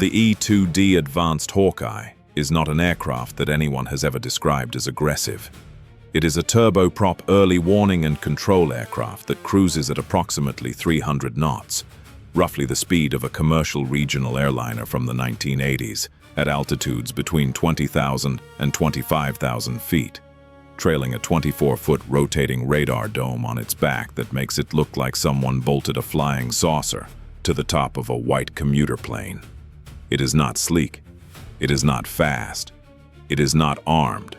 The E-2D Advanced Hawkeye is not an aircraft that anyone has ever described as aggressive. It is a turboprop early warning and control aircraft that cruises at approximately 300 knots, roughly the speed of a commercial regional airliner from the 1980s, at altitudes between 20,000 and 25,000 feet, trailing a 24-foot rotating radar dome on its back that makes it look like someone bolted a flying saucer to the top of a white commuter plane. It is not sleek. It is not fast. It is not armed.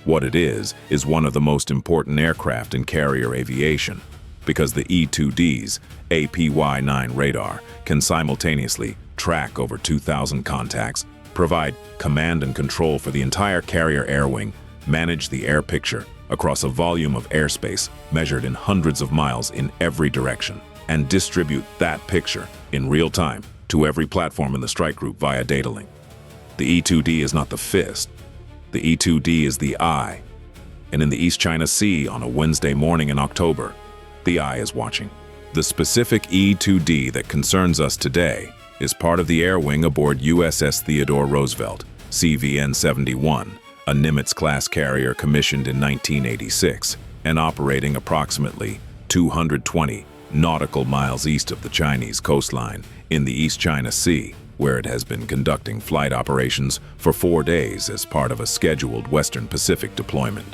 What it is one of the most important aircraft in carrier aviation, because the E-2D's APY-9 radar can simultaneously track over 2,000 contacts, provide command and control for the entire carrier air wing, manage the air picture across a volume of airspace measured in hundreds of miles in every direction, and distribute that picture in real time to every platform in the strike group via data link. The E-2D is not the fist. The E-2D is the eye. And in the East China Sea on a Wednesday morning in October, the eye is watching. The specific E-2D that concerns us today is part of the air wing aboard USS Theodore Roosevelt, CVN-71, a Nimitz-class carrier commissioned in 1986 and operating approximately 220 nautical miles east of the Chinese coastline in the East China Sea, where it has been conducting flight operations for 4 days as part of a scheduled Western Pacific deployment.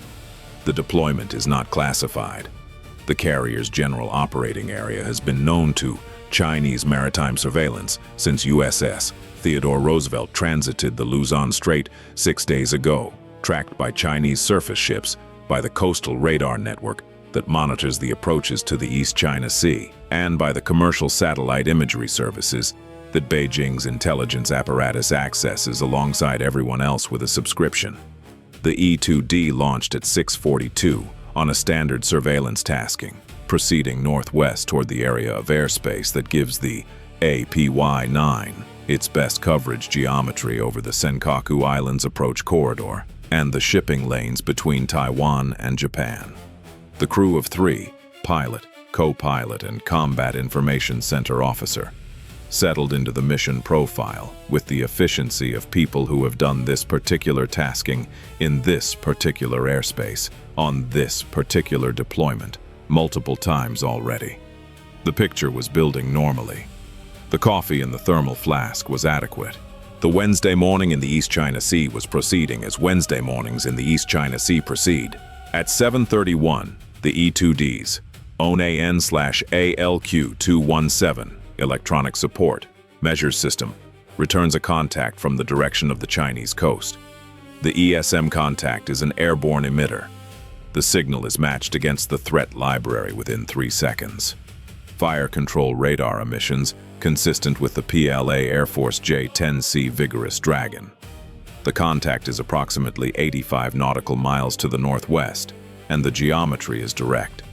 The deployment is not classified. The carrier's general operating area has been known to Chinese maritime surveillance since USS Theodore Roosevelt transited the Luzon Strait 6 days ago, tracked by Chinese surface ships by the Coastal Radar Network that monitors the approaches to the East China Sea, and by the commercial satellite imagery services that Beijing's intelligence apparatus accesses alongside everyone else with a subscription. The E-2D launched at 6:42 on a standard surveillance tasking, proceeding northwest toward the area of airspace that gives the APY-9 its best coverage geometry over the Senkaku Islands approach corridor and the shipping lanes between Taiwan and Japan. The crew of 3, pilot, co-pilot, and combat information center officer, settled into the mission profile with the efficiency of people who have done this particular tasking in this particular airspace on this particular deployment multiple times already. The picture was building normally. The coffee in the thermal flask was adequate. The Wednesday morning in the East China Sea was proceeding as Wednesday mornings in the East China Sea proceed. At 7:31, the E-2D's ONAN/ALQ-217 electronic support measures system returns a contact from the direction of the Chinese coast. The ESM contact is an airborne emitter. The signal is matched against the threat library within 3 seconds. Fire control radar emissions consistent with the PLA Air Force J-10C Vigorous Dragon. The contact is approximately 85 nautical miles to the northwest, and the geometry is direct.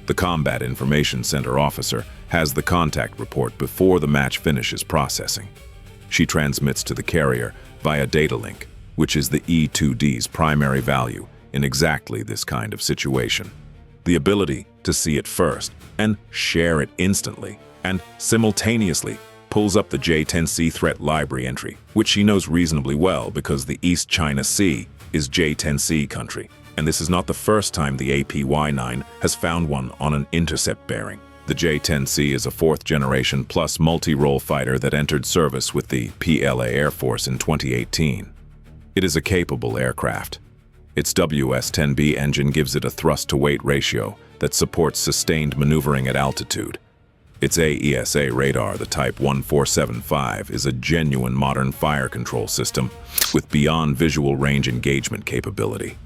The Combat Information Center officer has the contact report before the match finishes processing. She transmits to the carrier via data link, which is the E-2D's primary value in exactly this kind of situation. The ability to see it first and share it instantly, and simultaneously pulls up the J-10C threat library entry, which she knows reasonably well because the East China Sea is J-10C country, and this is not the first time the APY-9 has found one on an intercept bearing. The J-10C is a 4th-generation plus multi-role fighter that entered service with the PLA Air Force in 2018. It is a capable aircraft. Its WS-10B engine gives it a thrust-to-weight ratio that supports sustained maneuvering at altitude. Its AESA radar, the Type 1475, is a genuine modern fire control system with beyond visual range engagement capability.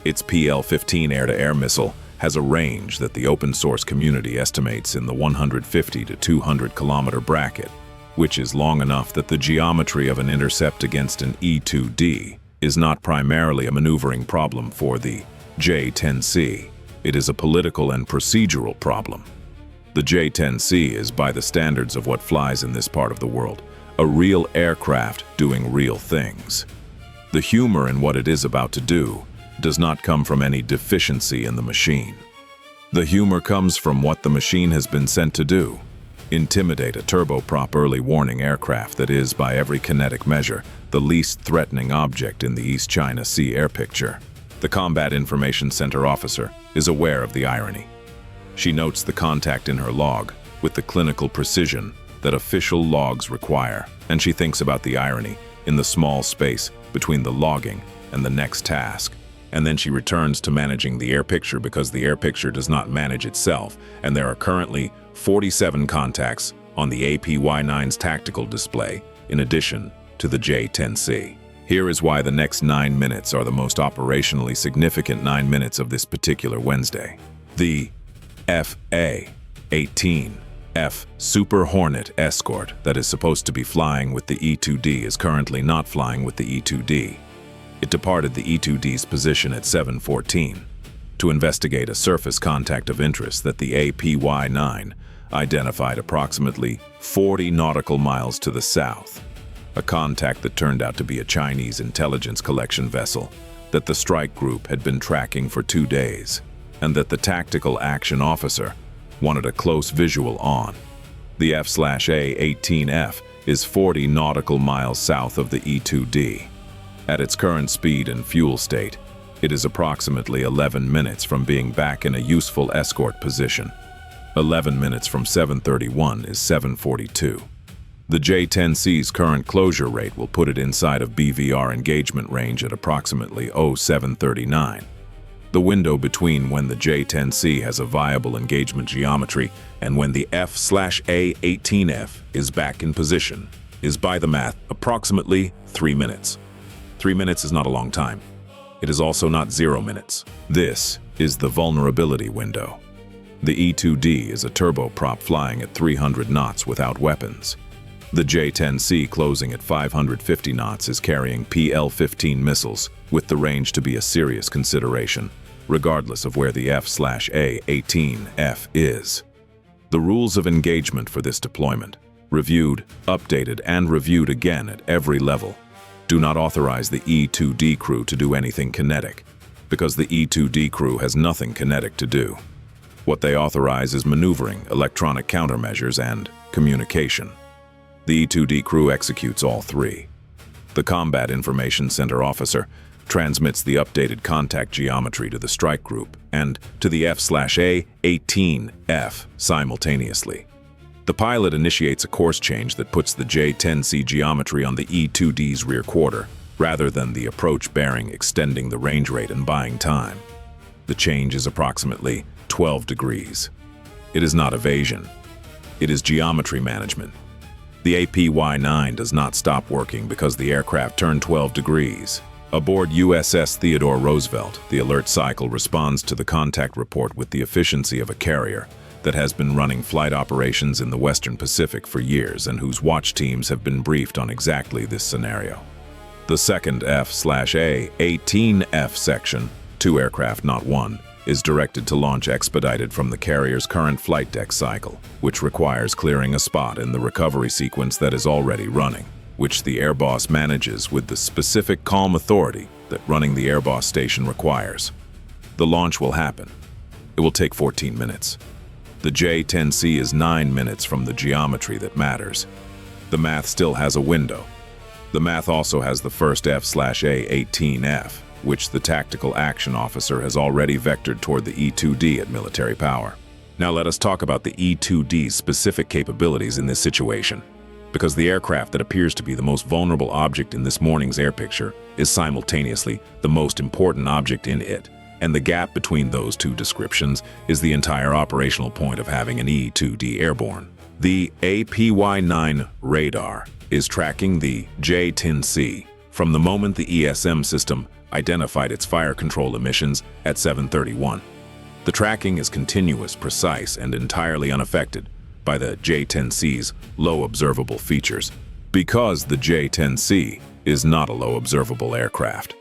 Its PL-15 air-to-air missile has a range that the open-source community estimates in the 150 to 200 kilometer bracket, which is long enough that the geometry of an intercept against an E-2D is not primarily a maneuvering problem for the J-10C. It is a political and procedural problem. The J-10C is, by the standards of what flies in this part of the world, a real aircraft doing real things. The humor in what it is about to do does not come from any deficiency in the machine. The humor comes from what the machine has been sent to do. Intimidate, a turboprop early warning aircraft that is, by every kinetic measure, the least threatening object in the East China Sea air picture. The Combat Information Center officer is aware of the irony. She notes the contact in her log with the clinical precision that official logs require, and she thinks about the irony in the small space between the logging and the next task. And then she returns to managing the air picture because the air picture does not manage itself, and there are currently 47 contacts on the APY-9's tactical display, in addition to the J-10C. Here is why the next 9 minutes are the most operationally significant 9 minutes of this particular Wednesday. The FA-18F Super Hornet escort that is supposed to be flying with the E-2D is currently not flying with the E-2D. It departed the E-2D's position at 7:14 to investigate a surface contact of interest that the APY-9 identified approximately 40 nautical miles to the south, a contact that turned out to be a Chinese intelligence collection vessel that the strike group had been tracking for 2 days, and that the tactical action officer wanted a close visual on. The F/A-18F is 40 nautical miles south of the E-2D. At its current speed and fuel state, it is approximately 11 minutes from being back in a useful escort position. 11 minutes from 7:31 is 7:42. The J-10C's current closure rate will put it inside of BVR engagement range at approximately 0739. The window between when the J-10C has a viable engagement geometry and when the F/A-18F is back in position is, by the math, approximately 3 minutes. 3 minutes is not a long time. It is also not 0 minutes. This is the vulnerability window. The E-2D is a turboprop flying at 300 knots without weapons. The J-10C closing at 550 knots is carrying PL-15 missiles, with the range to be a serious consideration, regardless of where the F/A-18F is. The rules of engagement for this deployment, reviewed, updated, and reviewed again at every level, do not authorize the E-2D crew to do anything kinetic, because the E-2D crew has nothing kinetic to do. What they authorize is maneuvering, electronic countermeasures, and communication. The E-2D crew executes all three. The Combat Information Center officer transmits the updated contact geometry to the strike group and to the F/A-18F simultaneously. The pilot initiates a course change that puts the J-10C geometry on the E-2D's rear quarter, rather than the approach bearing extending the range rate and buying time. The change is approximately 12 degrees. It is not evasion. It is geometry management. The APY-9 does not stop working because the aircraft turned 12 degrees. Aboard USS Theodore Roosevelt, the alert cycle responds to the contact report with the efficiency of a carrier that has been running flight operations in the Western Pacific for years and whose watch teams have been briefed on exactly this scenario. The second F/A-18F section, 2 aircraft, not 1, is directed to launch expedited from the carrier's current flight deck cycle, which requires clearing a spot in the recovery sequence that is already running, which the airboss manages with the specific calm authority that running the airboss station requires. The launch will happen. It will take 14 minutes. The J-10C is 9 minutes from the geometry that matters. The math still has a window. The math also has the first F/A-18F, which the tactical action officer has already vectored toward the E-2D at military power. Now let us talk about the E-2D's specific capabilities in this situation, because the aircraft that appears to be the most vulnerable object in this morning's air picture is simultaneously the most important object in it. And the gap between those two descriptions is the entire operational point of having an E-2D airborne. The APY-9 radar is tracking the J-10C from the moment the ESM system identified its fire control emissions at 7:31. The tracking is continuous, precise, and entirely unaffected by the J-10C's low observable features, because the J-10C is not a low observable aircraft.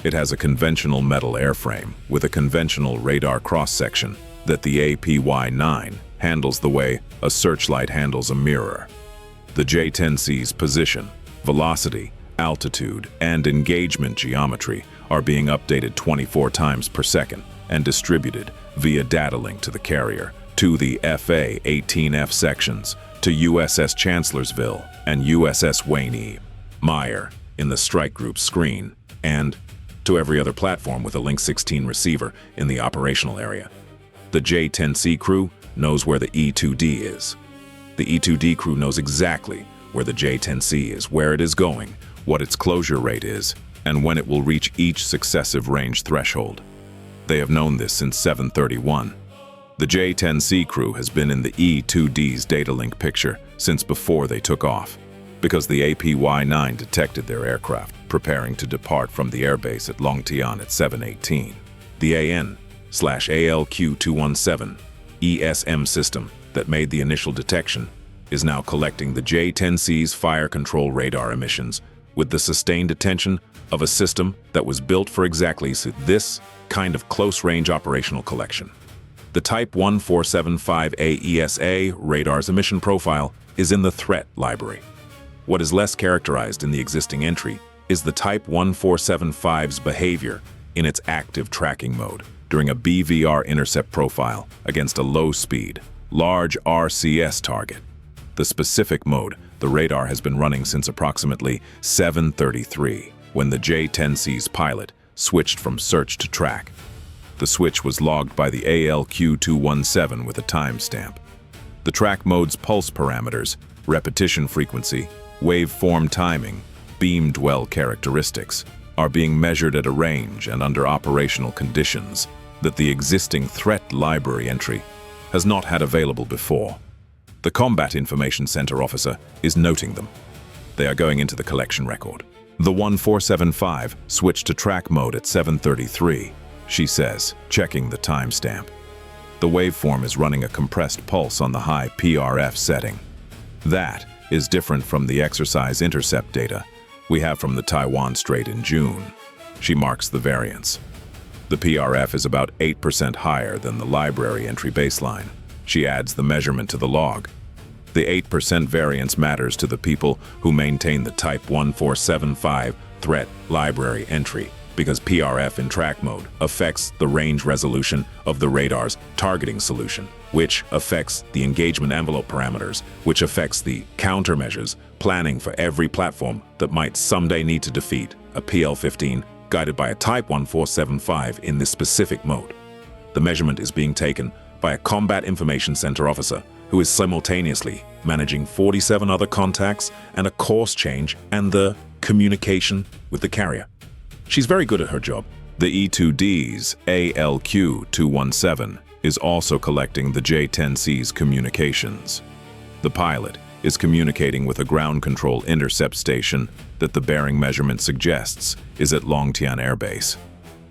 It has a conventional metal airframe with a conventional radar cross-section that the APY-9 handles the way a searchlight handles a mirror. The J-10C's position, velocity, altitude, and engagement geometry are being updated 24 times per second and distributed via data link to the carrier, to the FA-18F sections, to USS Chancellorsville and USS Wayne E. Meyer in the strike group's screen, and to every other platform with a Link 16 receiver in the operational area. The J-10C crew knows where the E-2D is. The E-2D crew knows exactly where the J-10C is, where it is going, what its closure rate is, and when it will reach each successive range threshold. They have known this since 731. The J-10C crew has been in the E-2D's data link picture since before they took off, because the APY-9 detected their aircraft preparing to depart from the airbase at Longtian at 7:18. The AN/ALQ-217 ESM system that made the initial detection is now collecting the J-10C's fire control radar emissions with the sustained attention of a system that was built for exactly this kind of close-range operational collection. The Type 1475 AESA radar's emission profile is in the threat library. What is less characterized in the existing entry is the Type 1475's behavior in its active tracking mode during a BVR intercept profile against a low-speed, large RCS target. The specific mode the radar has been running since approximately 7:33, when the J-10C's pilot switched from search to track. The switch was logged by the ALQ-217 with a timestamp. The track mode's pulse parameters, repetition frequency, waveform timing, beam dwell characteristics are being measured at a range and under operational conditions that the existing threat library entry has not had available before. The Combat Information Center officer is noting them. They are going into the collection record. The 1475 switched to track mode at 7:33, she says, checking the timestamp. The waveform is running a compressed pulse on the high PRF setting. That is different from the exercise intercept data we have from the Taiwan Strait in June. She marks the variance. The PRF is about 8% higher than the library entry baseline. She adds the measurement to the log. The 8% variance matters to the people who maintain the Type 1475 threat library entry, because PRF in track mode affects the range resolution of the radar's targeting solution, which affects the engagement envelope parameters, which affects the countermeasures planning for every platform that might someday need to defeat a PL-15 guided by a Type 1475 in this specific mode. The measurement is being taken by a Combat Information Center officer who is simultaneously managing 47 other contacts and a course change and the communication with the carrier. She's very good at her job. The E-2D's ALQ-217 is also collecting the J-10C's communications. The pilot is communicating with a ground control intercept station that the bearing measurement suggests is at Longtian Air Base.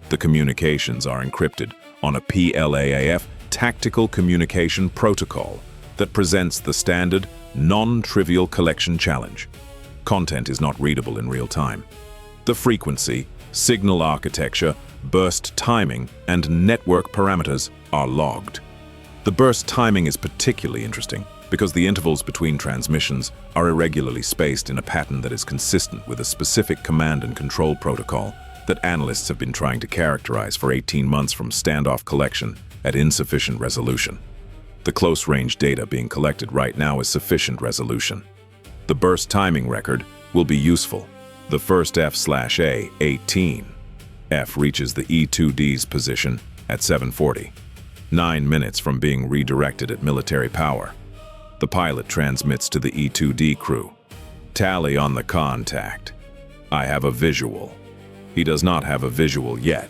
The communications are encrypted on a PLAAF tactical communication protocol that presents the standard, non-trivial collection challenge. Content is not readable in real time. The frequency, signal architecture, burst timing, and network parameters are logged. The burst timing is particularly interesting because the intervals between transmissions are irregularly spaced in a pattern that is consistent with a specific command and control protocol that analysts have been trying to characterize for 18 months from standoff collection at insufficient resolution. The close-range data being collected right now is sufficient resolution. The burst timing record will be useful. The first F/A-18. F reaches the E-2D's position at 7:40, 9 minutes from being redirected at military power. The pilot transmits to the E-2D crew. Tally on the contact. I have a visual. He does not have a visual yet.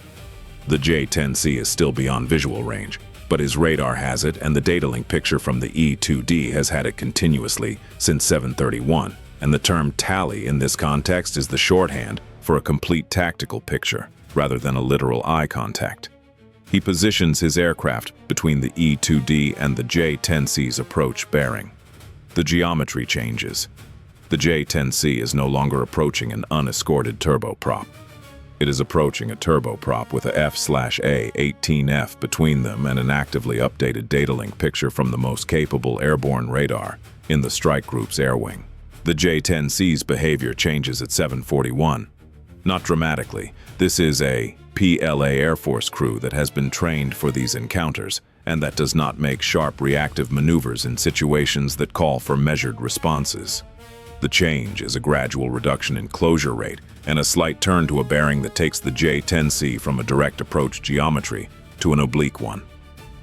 The J-10C is still beyond visual range, but his radar has it, and the data link picture from the E-2D has had it continuously since 7:31, and the term tally in this context is the shorthand for a complete tactical picture, rather than a literal eye contact. He positions his aircraft between the E-2D and the J-10C's approach bearing. The geometry changes. The J-10C is no longer approaching an unescorted turboprop. It is approaching a turboprop with a F/A-18F between them and an actively updated data link picture from the most capable airborne radar in the strike group's air wing. The J-10C's behavior changes at 7:41. Not dramatically. This is a PLA Air Force crew that has been trained for these encounters and that does not make sharp reactive maneuvers in situations that call for measured responses. The change is a gradual reduction in closure rate and a slight turn to a bearing that takes the J-10C from a direct approach geometry to an oblique one.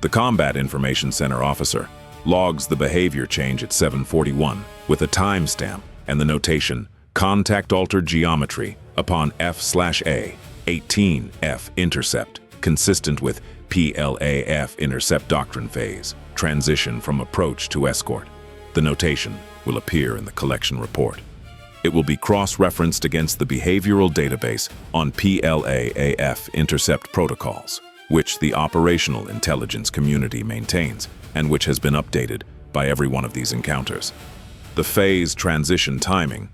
The Combat Information Center officer logs the behavior change at 7:41 with a timestamp and the notation "Contact Altered Geometry upon F/A 18F intercept, consistent with PLAAF intercept doctrine phase, transition from approach to escort." The notation will appear in the collection report. It will be cross-referenced against the behavioral database on PLAAF intercept protocols, which the operational intelligence community maintains and which has been updated by every one of these encounters. The phase transition timing,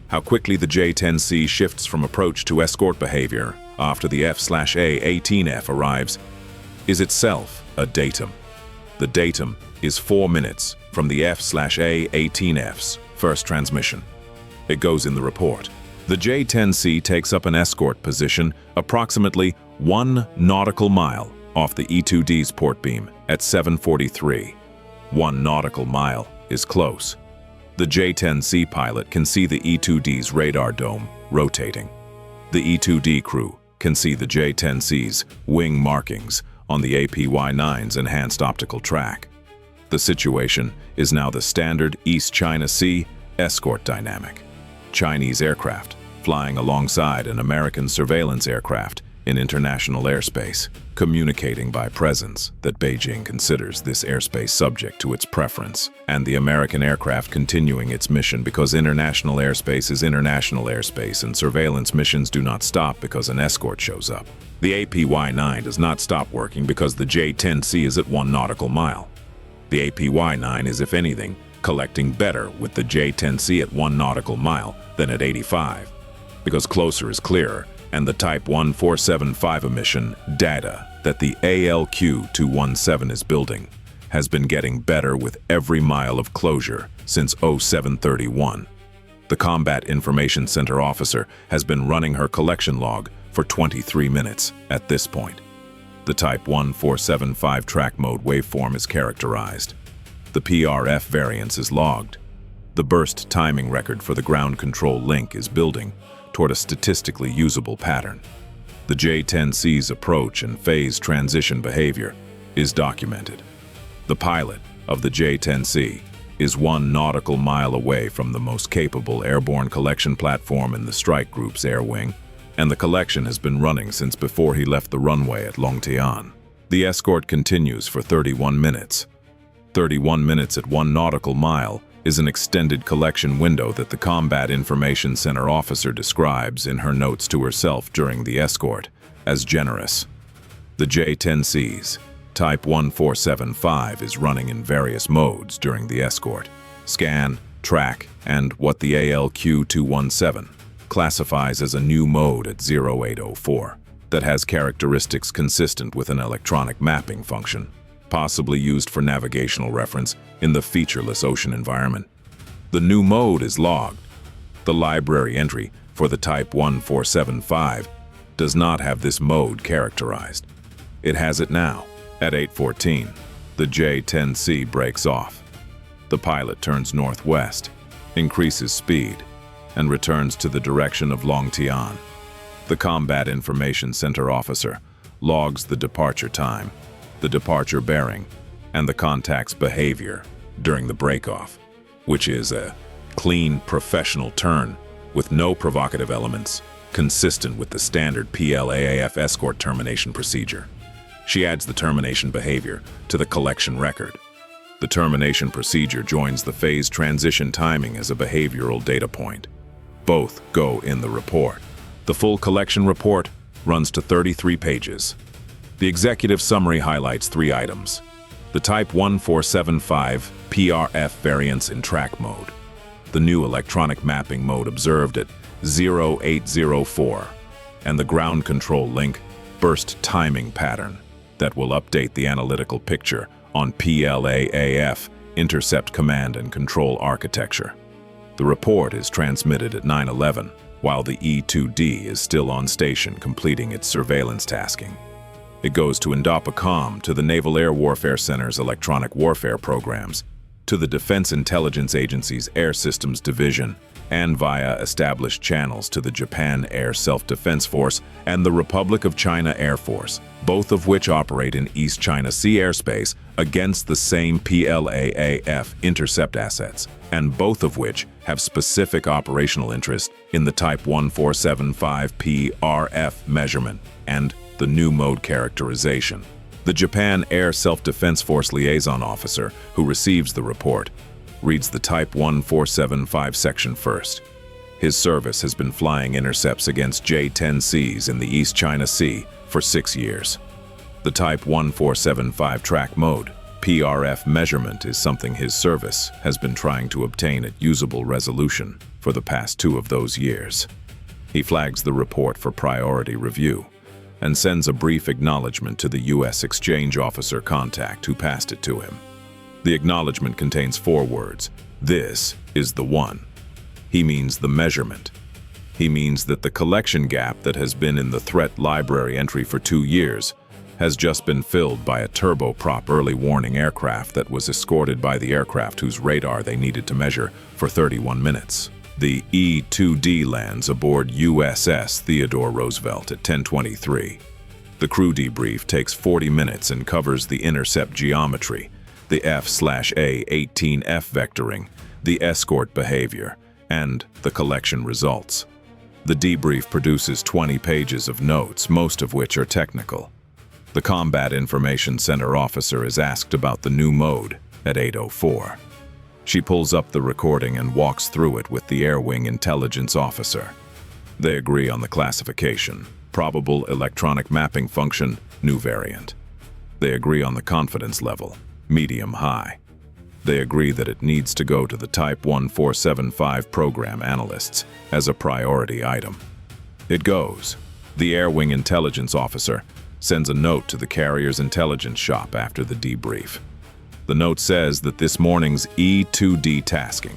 how quickly the J-10C shifts from approach to escort behavior after the F/A 18F arrives, is itself a datum. The datum is 4 minutes from the F/A 18F's first transmission. It goes in the report. The J-10C takes up an escort position approximately 1 nautical mile off the E-2D's port beam at 7:43. 1 nautical mile is close. The J-10C pilot can see the E-2D's radar dome rotating. The E-2D crew can see the J-10C's wing markings on the APY-9's enhanced optical track. The situation is now the standard East China Sea escort dynamic. Chinese aircraft flying alongside an American surveillance aircraft in international airspace, communicating by presence that Beijing considers this airspace subject to its preference, and the American aircraft continuing its mission because international airspace is international airspace and surveillance missions do not stop because an escort shows up. The APY-9 does not stop working because the J-10C is at 1 nautical mile. The APY-9 is, if anything, collecting better with the J-10C at 1 nautical mile than at 85, because closer is clearer, and the Type 1475 emission data that the ALQ-217 is building has been getting better with every mile of closure since 0731. The Combat Information Center officer has been running her collection log for 23 minutes at this point. The Type 1475 track mode waveform is characterized. The PRF variance is logged. The burst timing record for the ground control link is building toward a statistically usable pattern. The J-10C's approach and phase transition behavior is documented. The pilot of the J-10C is 1 nautical mile away from the most capable airborne collection platform in the strike group's air wing, and the collection has been running since before he left the runway at Longtian. The escort continues for 31 minutes. 31 minutes at 1 nautical mile is an extended collection window that the Combat Information Center officer describes in her notes to herself during the escort as generous. The J-10C's Type 1475 is running in various modes during the escort: scan, track, and what the ALQ-217 classifies as a new mode at 0804 that has characteristics consistent with an electronic mapping function, possibly used for navigational reference in the featureless ocean environment. The new mode is logged. The library entry for the Type 1475 does not have this mode characterized. It has it now. At 8:14, the J-10C breaks off. The pilot turns northwest, increases speed, and returns to the direction of Longtian. The Combat Information Center officer logs the departure time, the departure bearing, and the contact's behavior during the breakoff, which is a clean, professional turn with no provocative elements, consistent with the standard PLAAF escort termination procedure. She adds the termination behavior to the collection record. The termination procedure joins the phase transition timing as a behavioral data point. Both go in the report. The full collection report runs to 33 pages. The executive summary highlights 3 items: the Type 1475 PRF variance in track mode, the new electronic mapping mode observed at 0804, and the ground control link burst timing pattern that will update the analytical picture on PLAAF intercept command and control architecture. The report is transmitted at 9:11, while the E-2D is still on station completing its surveillance tasking. It goes to Indopacom, to the Naval Air Warfare Center's electronic warfare programs, to the Defense Intelligence Agency's Air Systems Division, and via established channels to the Japan Air Self-Defense Force and the Republic of China Air Force, both of which operate in East China Sea airspace against the same PLAAF intercept assets, and both of which have specific operational interest in the Type 1475 PRF measurement and the new mode characterization. The Japan Air Self-Defense Force liaison officer who receives the report reads the Type 1475 section first. His service has been flying intercepts against J-10Cs in the East China Sea for 6 years. The Type 1475 track mode, PRF measurement, is something his service has been trying to obtain at usable resolution for the past 2 of those years. He flags the report for priority review and sends a brief acknowledgement to the U.S. exchange officer contact who passed it to him. The acknowledgement contains 4 words. This is the one. He means the measurement. He means that the collection gap that has been in the threat library entry for 2 years has just been filled by a turboprop early warning aircraft that was escorted by the aircraft whose radar they needed to measure for 31 minutes. The E-2D lands aboard USS Theodore Roosevelt at 10:23. The crew debrief takes 40 minutes and covers the intercept geometry, the F/A-18F vectoring, the escort behavior, and the collection results. The debrief produces 20 pages of notes, most of which are technical. The Combat Information Center officer is asked about the new mode at 8:04. She pulls up the recording and walks through it with the Air Wing Intelligence officer. They agree on the classification: probable electronic mapping function, new variant. They agree on the confidence level, medium-high. They agree that it needs to go to the Type 1475 program analysts as a priority item. It goes. The Air Wing Intelligence officer sends a note to the carrier's intelligence shop after the debrief. The note says that this morning's E-2D tasking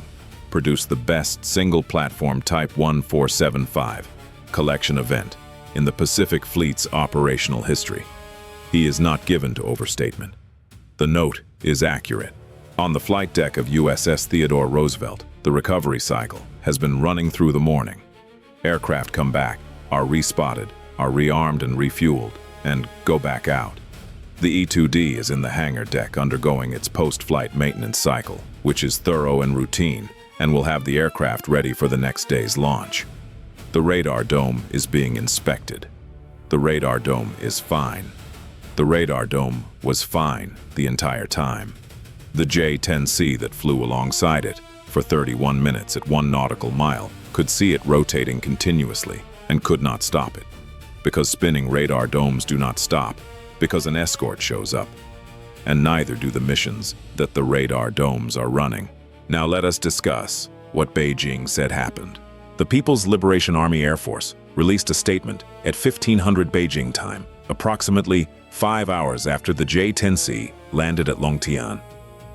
produced the best single-platform Type 1475 collection event in the Pacific Fleet's operational history. He is not given to overstatement. The note is accurate. On the flight deck of USS Theodore Roosevelt, the recovery cycle has been running through the morning. Aircraft come back, are respotted, are rearmed and refueled, and go back out. The E-2D is in the hangar deck undergoing its post-flight maintenance cycle, which is thorough and routine, and will have the aircraft ready for the next day's launch. The radar dome is being inspected. The radar dome is fine. The radar dome was fine the entire time. The J-10C that flew alongside it for 31 minutes at 1 nautical mile could see it rotating continuously and could not stop it. Because spinning radar domes do not stop, because an escort shows up. And neither do the missions that the radar domes are running. Now let us discuss what Beijing said happened. The People's Liberation Army Air Force released a statement at 1500 Beijing time, approximately 5 hours after the J-10C landed at Longtian.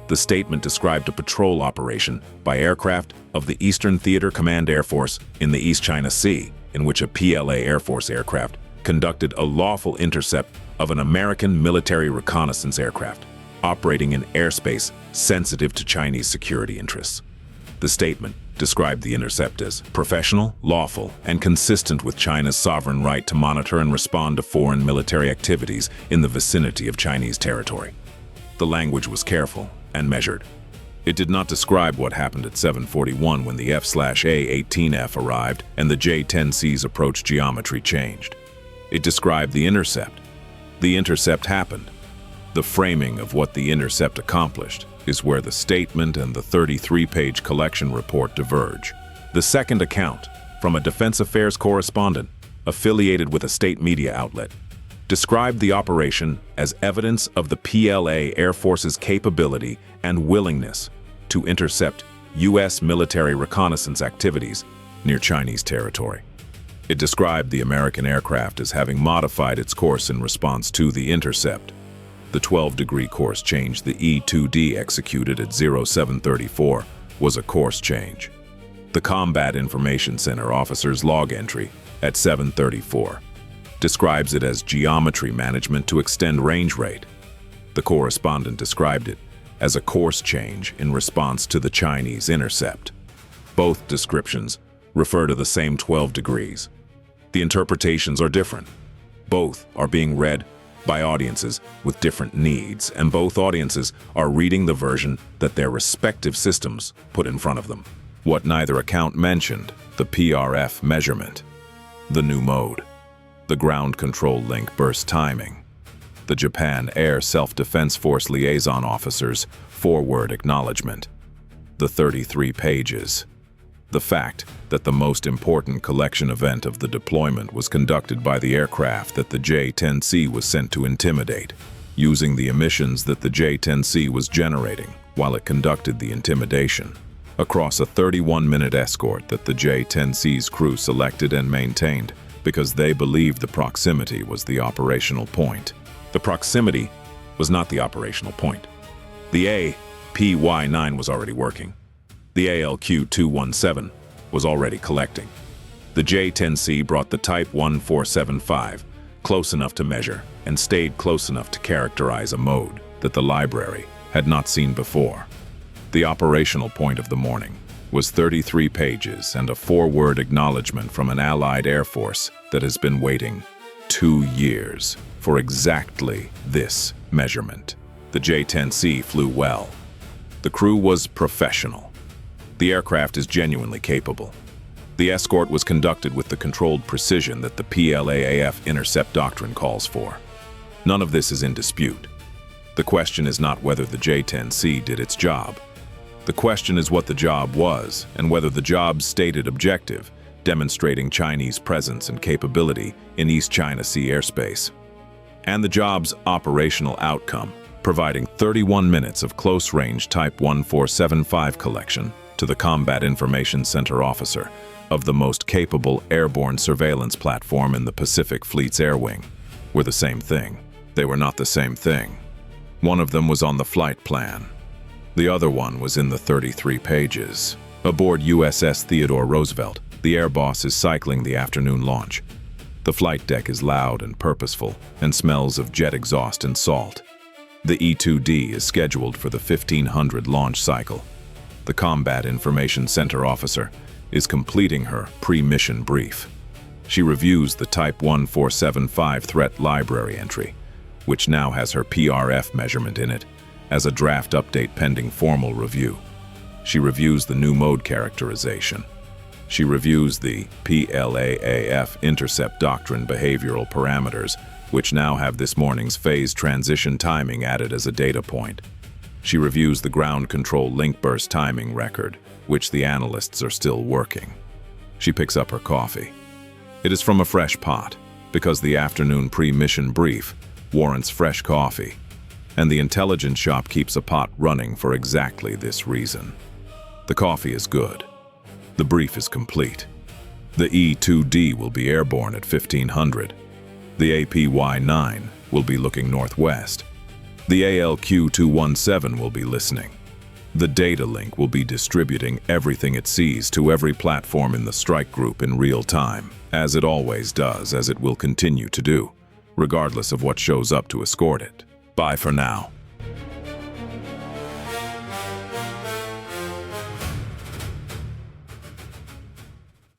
The statement described a patrol operation by aircraft of the Eastern Theater Command Air Force in the East China Sea, in which a PLA Air Force aircraft conducted a lawful intercept of an American military reconnaissance aircraft operating in airspace sensitive to Chinese security interests. The statement described the intercept as professional, lawful, and consistent with China's sovereign right to monitor and respond to foreign military activities in the vicinity of Chinese territory. The language was careful and measured. It did not describe what happened at 7:41 when the F/A-18F arrived and the J-10C's approach geometry changed. It described the intercept. The intercept happened. The framing of what the intercept accomplished is where the statement and the 33-page collection report diverge. The second account, from a Defense Affairs correspondent affiliated with a state media outlet, described the operation as evidence of the PLA Air Force's capability and willingness to intercept U.S. military reconnaissance activities near Chinese territory. It described the American aircraft as having modified its course in response to the intercept. The 12-degree course change the E-2D executed at 0734 was a course change. The Combat Information Center officer's log entry at 7:34. describes it as geometry management to extend range rate. The correspondent described it as a course change in response to the Chinese intercept. Both descriptions refer to the same 12 degrees. The interpretations are different. Both are being read by audiences with different needs, and both audiences are reading the version that their respective systems put in front of them. What neither account mentioned: the PRF measurement, the new mode, the ground control link burst timing, the Japan Air Self-Defense Force liaison officer's forward acknowledgement, the 33 pages, the fact that the most important collection event of the deployment was conducted by the aircraft that the J-10C was sent to intimidate, using the emissions that the J-10C was generating while it conducted the intimidation, across a 31-minute escort that the J-10C's crew selected and maintained because they believed the proximity was the operational point. The proximity was not the operational point. The APY-9 was already working. The ALQ-217 was already collecting. The J-10C brought the Type 1475 close enough to measure and stayed close enough to characterize a mode that the library had not seen before. The operational point of the morning was 33 pages and a forward acknowledgement from an Allied Air Force that has been waiting 2 years for exactly this measurement. The J-10C flew well. The crew was professional. The aircraft is genuinely capable. The escort was conducted with the controlled precision that the PLAAF intercept doctrine calls for. None of this is in dispute. The question is not whether the J-10C did its job. The question is what the job was and whether the job's stated objective, demonstrating Chinese presence and capability in East China Sea airspace, and the job's operational outcome, providing 31 minutes of close-range Type 1475 collection to the Combat Information Center officer of the most capable airborne surveillance platform in the Pacific Fleet's air wing, were the same thing. They were not the same thing. One of them was on the flight plan. The other one was in the 33 pages. Aboard USS Theodore Roosevelt, the air boss is cycling the afternoon launch. The flight deck is loud and purposeful and smells of jet exhaust and salt. The E-2D is scheduled for the 1500 launch cycle. The Combat Information Center officer is completing her pre-mission brief. She reviews the Type 1475 threat library entry, which now has her PRF measurement in it, as a draft update pending formal review. She reviews the new mode characterization. She reviews the PLAAF intercept doctrine behavioral parameters, which now have this morning's phase transition timing added as a data point. She reviews the ground control link burst timing record, which the analysts are still working. She picks up her coffee. It is from a fresh pot, because the afternoon pre-mission brief warrants fresh coffee, and the intelligence shop keeps a pot running for exactly this reason. The coffee is good. The brief is complete. The E-2D will be airborne at 1500. The APY-9 will be looking northwest. The ALQ-217 will be listening. The data link will be distributing everything it sees to every platform in the strike group in real time, as it always does, as it will continue to do, regardless of what shows up to escort it. Bye for now.